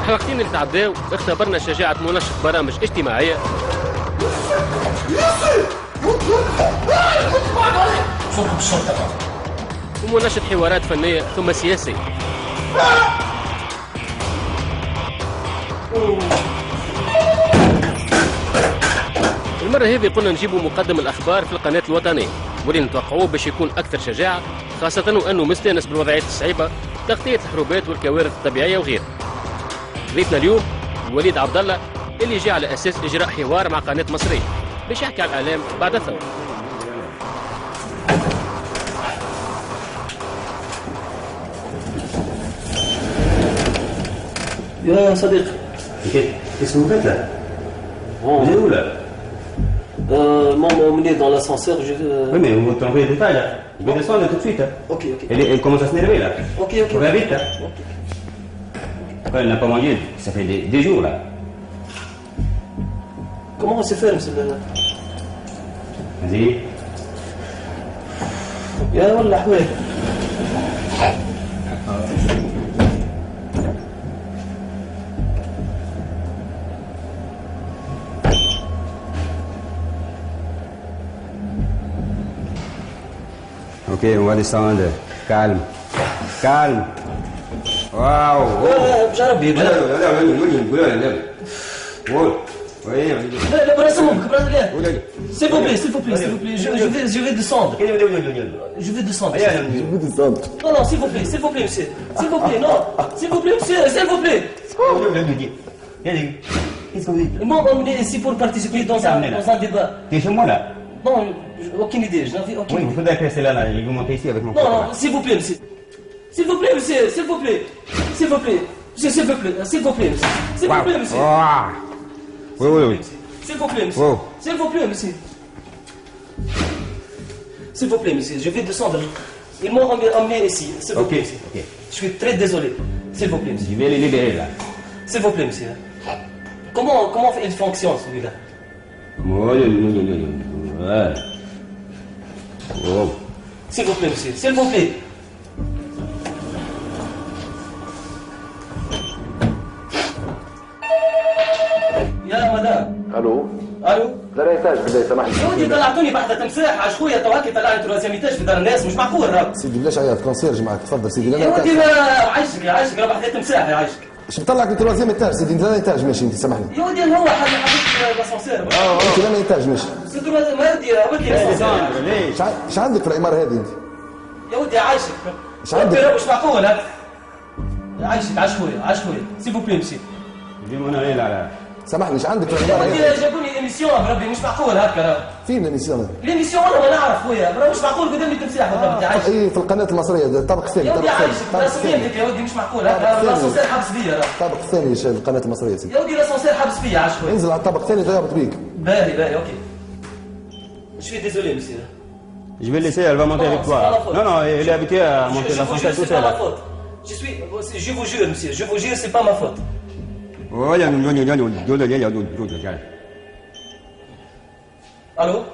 الحلقتين اللي تعداو اختبرنا شجاعة منشط برامج اجتماعية ومنشط حوارات فنية ثم سياسية. المرة هذه قلنا نجيبوا مقدم الأخبار في القناة الوطنية واللي نتوقعوه باش يكون أكثر شجاعة، خاصة وأنه مستانس بالوضعيات الصعيبة، تغطية الحروبات والكوارث الطبيعية وغيرها. ضيفنا اليوم وليد عبد الله اللي جاء على أساس إجراء حوار مع قناة مصرية باش يحكي على الإعلام بعد الثورة. يا صديقي اسمه كذا ولا m'ont emmené dans l'ascenseur. Oui, mais vous trouvez des détails là. Je vais descendre tout de suite. Ok. Elle commence à s'énerver là. Ok. On va vite. Elle n'a pas mangé, ça fait des jours là. Comment on s'est fait, monsieur le... Vas-y. يا والله حويل. Ok, on va descendre. Calme. Waouh. بجربي لا برا سمك s'il vous plaît je vais descendre. Je vais descendre. Non s'il vous plaît monsieur. S'il vous plaît non. S'il vous plaît monsieur, s'il vous plaît. Qu'est-ce que vous dites? Ils m'ont emmené ici pour participer dans un débat. Tu es chez moi là? Non, aucune idée, je n'avais aucune idée. Oui, il faudrait que c'est là, il vous monter ici avec mon Non, s'il vous plaît monsieur. S'il vous plaît monsieur, s'il vous plaît. S'il vous plaît monsieur. S'il vous plaît monsieur. S'il vous plaît monsieur. Oui. S'il vous plaît monsieur. Wow. S'il vous plaît monsieur. S'il vous plaît monsieur, je vais descendre. Ils m'ont emmené ici. S'il vous plaît monsieur. Ok. Je suis très désolé. S'il vous plaît monsieur. Je vais les libérer là. S'il vous plaît monsieur. Comment il fonctionne celui-là? Ouais. Oh. S'il vous plaît monsieur, s'il vous plaît. يا مدام. الو لا ايتاج بالله سامحني. يا ودي طلعتوني بحثة تمساح على شويه تو هاكي طلعني تروازيام ايتاج في دار الناس، مش معقول راك. سيدي بلاش عياط كونسيرج معك تفضل سيدي. لا يا ودي لا عايشك راه بحثة تمساح يا عايشك. اش بطلعك من تروازيام ايتاج سيدي؟ انت لا ايتاج ماشي انت سامحني. يا ودي هو حبيت لاسانسير. انت لا ايتاج ماشي. سي تروازيام ما يودي لاسانسير. ليش؟ اش عندك في العماره هذه انت؟ يا ودي عايشك. اش عندك؟ مش معقول هذا. عايشك عشويه سي فو بلي مسي. جيبونا ليه لا سامحني اش عندك في يا العماره ودي هذه؟ جابوني ايميسيون بربي مش معقول هكا راه. فين الاميسيون؟ الايميسيون انا ما نعرف خويا راه مش معقول قدامي تمساح بالضبط. عايشك. اي في القناه المصريه الطابق الثاني. يا ودي عايشك رسميا هيك يا ودي مش معقول هكا. لاسانسير حبس بيا راه. الطابق الثاني القناه المصريه سيدي. يا ودي لاسانسير حبس بيا عشوائي. انزل على الطابق الثاني ضربت بيك. باهي اوكي. Je suis désolé monsieur. Je vais laisser, elle va monter avec toi. Non, elle est habituée à monter l'ascenseur tout seul. Je vous jure monsieur, je vous jure c'est pas ma faute. Allô?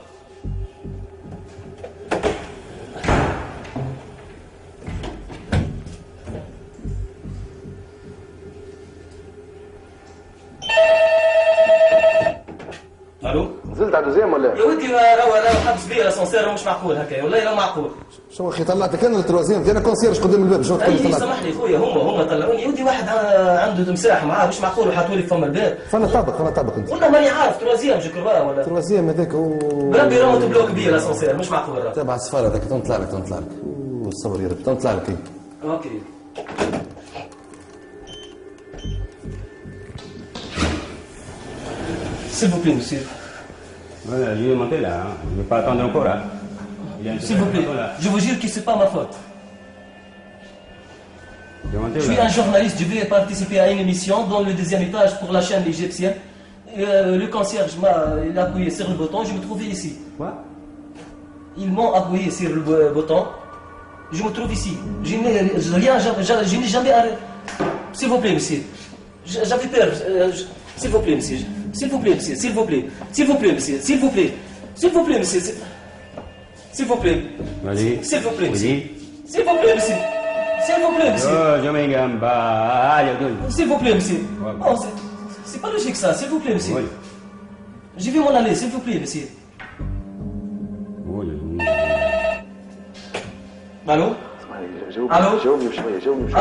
الو نزلت على دوزيام ولا؟ يا ودي راه حبس بيا الاسانسير مش معقول هكا والله لا معقول. شو اخي طلعتك انا التروازيام انا كونسيرج قدام الباب شنو تقول لي طلعت؟ سامحني خويا هم طلعوني. يا ودي واحد عنده تمساح معاه مش معقول وحطوا لي فم الباب. فانا طابق انت. والله ماني عارف تروازيام جو كرفا ولا التروازيام هذاك هو بربي راه تبلوك بيا الاسانسير مش معقول راه. تابع السفاره هذاك تنطلع لك الصبر يا رب تنطلع لك. اوكي. S'il vous plaît, monsieur. Voilà, je vais monter là, je ne vais pas attendre encore. Hein. S'il vous plaît, je vous jure que ce n'est pas ma faute. Je suis un journaliste, je vais participer à une émission dans le deuxième étage pour la chaîne égyptienne. Le concierge m'a appuyé sur le bouton, je me trouvais ici. Quoi? Ils m'ont appuyé sur le bouton, je me trouve ici. Je n'ai jamais arrêté. S'il vous plaît, monsieur. J'avais peur. S'il vous plaît, monsieur. S'il vous plaît, monsieur. S'il vous plaît. S'il vous plaît, monsieur. S'il vous plaît. S'il vous plaît, monsieur. S'il vous plaît. Vas-y. S'il vous plaît, monsieur. Vas-y. S'il vous plaît, monsieur. S'il vous plaît, monsieur. Oh, je m'en bats. Allez, donne. S'il vous plaît, monsieur. Ouais. Oh, c'est pas logique ça, s'il vous plaît, monsieur. Oui. J'ai vu m'en aller, s'il vous plaît, monsieur. Oui. Allô الو الو جاوبني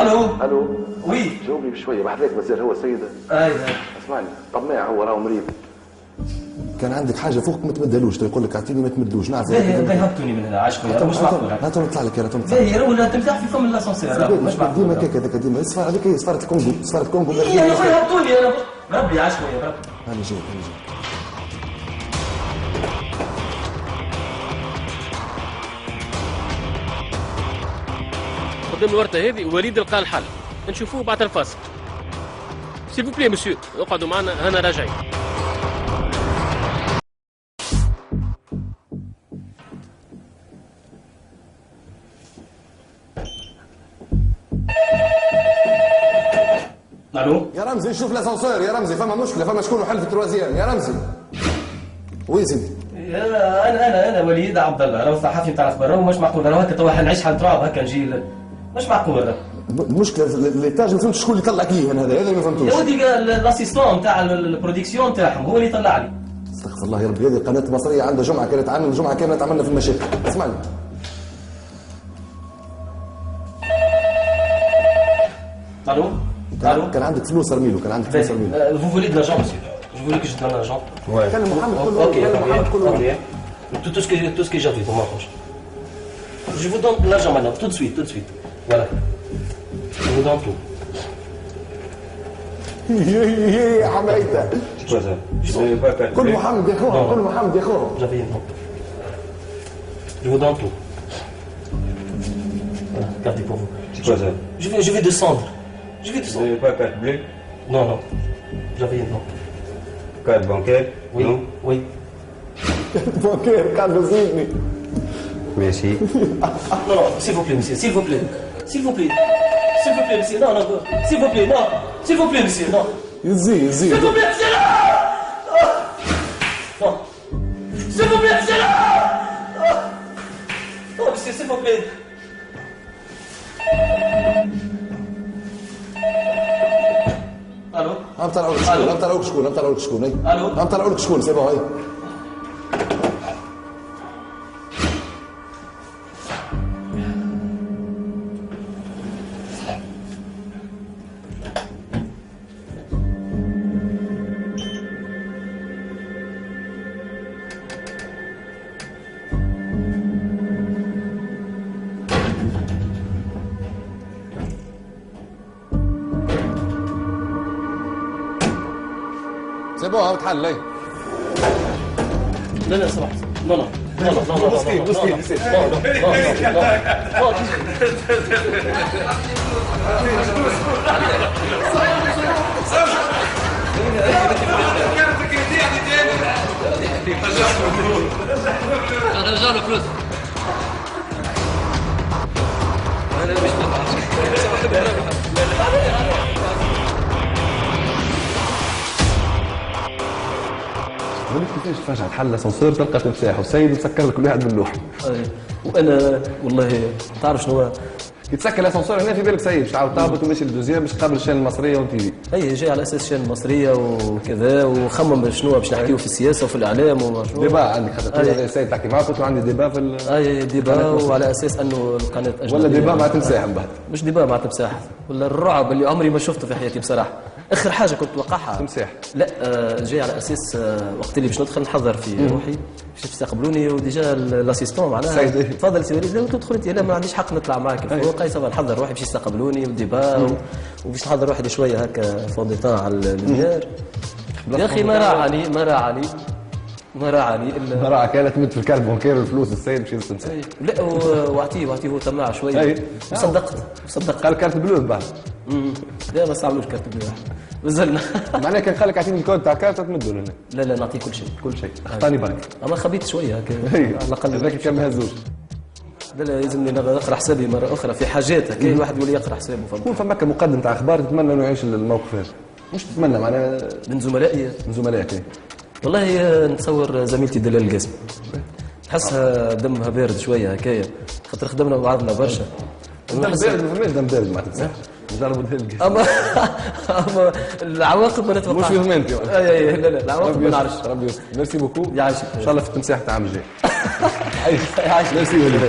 الو الو وي جاوبني بشويه بحذاك مازال هو السيد اي اسمعني طماع هو راهو مريض كان عندك حاجه فوق ما تمدلوش يقول لك اعطيني ما تمدلوش نعرف باهي هبطوني من هنا عاش خويا مش معقول هاتوا نطلع لك انا نطلع باهي ولا تمسح فيكم من لاسانسير مش معقول ديما هكاك هذاك ديما السفاره هذيك هي سفاره الكونغو سفاره الكونغو يا خويا هبطوني انا ربي عاش خويا ربي انا جاي قدام الورطة هذه وليد لقى الحل، نشوفوه بعد الفاصل. سيل فو بلي مسيو، اقعدوا معنا هنا راجعين. الو يا رمزي شوف لاسانسور يا رمزي فما مشكله فما شكون حل في التروازيام يا رمزي وي سيدي انا وليد عبد الله راهو صحفي نتاع الاخبار راهو مش معقول راهو هكا توا نعيش حال تراب هكا نجي مش معقول المشكله ليتاج ما فهمتش شكون اللي طلعك ليه انا هذا ما فهمتوش يا ودي الاسيستون نتاع البرودكسيون تاعهم هو اللي طلع لي استغفر الله يا ربي هذه قناه مصريه عندها جمعه كانت عندنا الجمعه كامله عملنا في المشاكل اسمعني الو كان عندك فلوس ارميلو كان عندك فلوس ارميلو vous voulez de l'argent monsieur je voulais que je donne l'argent كلم محمد كله كلم محمد كله tout ce que j'avais dans ma poche je vous donne l'argent maintenant tout de suite voilà je vous donne tout يا حمايته كل محمد يا اخوها كل محمد يا اخوها j'avais une je vous donne tout voilà gardez pour vous C'est quoi ça? je vais descendre je vais descendre Pas carte bleue, non j'avais une carte bancaire, oui non? oui بوكير كان بزيدني Merci. non s'il vous plaît monsieur s'il vous plaît monsieur non s'il vous plaît non s'il vous plaît monsieur non يزيد s'il vous plaît monsieur non s'il vous plaît monsieur non monsieur s'il vous plaît الو هم طلعوا لك شكون الو هم طلعوا لك شكون سي بون هاي سي بون هاو تحل هاي لا سمحت non رجع له فلوس كيفاش فجأة تحل الاسانسير تلقى تمساح والسيد يسكر لك كل واحد باللوح. وانا والله تعرف شنو هو؟ كي تسكر الاسانسير هنا في بالك سيد باش تعاود تهبط وماشي للدوزيام باش تقابل الشان المصريه والتيفي. اي جاي على اساس الشان المصريه وكذا وخمم شنو باش نحكيو في السياسه وفي الاعلام وشنو ديبا عندك خاطر السيد تحكي معاه قلت له عندي ديبا في اي ديبا وعلى اساس انه القناه اجنبيه ولا ديبا مع تمساح من بعد مش ديبا مع تمساح ولا الرعب اللي عمري ما شفته في حياتي بصراحه. اخر حاجه كنت توقعها تمساح لا جاي على اساس وقت اللي باش ندخل نحضر في روحي باش يستقبلوني وديجا الاسيستون معناها تفضل سي وليد لا تدخل انت لا ما عنديش حق نطلع معك فوق اي صباح نحضر روحي باش يستقبلوني والديبا وباش نحضر روحي شويه هكا فونديتان على اللوميير يا اخي ما راعني الا مرة كانت تمد في الكارت بانكير والفلوس السيد باش يستمسح لا واعطيه هو طماع شويه وصدقت قال كارت بلو بعد لا ما صعبلوش كارت بلو نزلنا معناها كان خليك اعطيني الكود تاع كارت تمدوا لنا لا نعطيه كل شيء اخطاني برك اما خبيت شويه هكا على الاقل هذاك كان مهزوج لا لازمني نقرا حسابي مره اخرى في حاجات كاين الواحد يولي يقرا حسابه يكون فماك مقدم تاع اخبار تتمنى انه يعيش الموقف هذا مش تتمنى معناها من زملائك والله نتصور زميلتي دلال القاسم تحسها دمها بارد شويه هكايا خاطر خدمنا مع بعضنا برشا فهمت دم بارد ما تنساش نجربوا نلقى اما العواقب ما نتوقعش. مش فهمت انت. لا العواقب ما نعرفش. ربي يستر. ميرسي بوكو. يعيشك ان شاء الله في التمساح تاع العام الجاي. يعيشك. ميرسي وليد.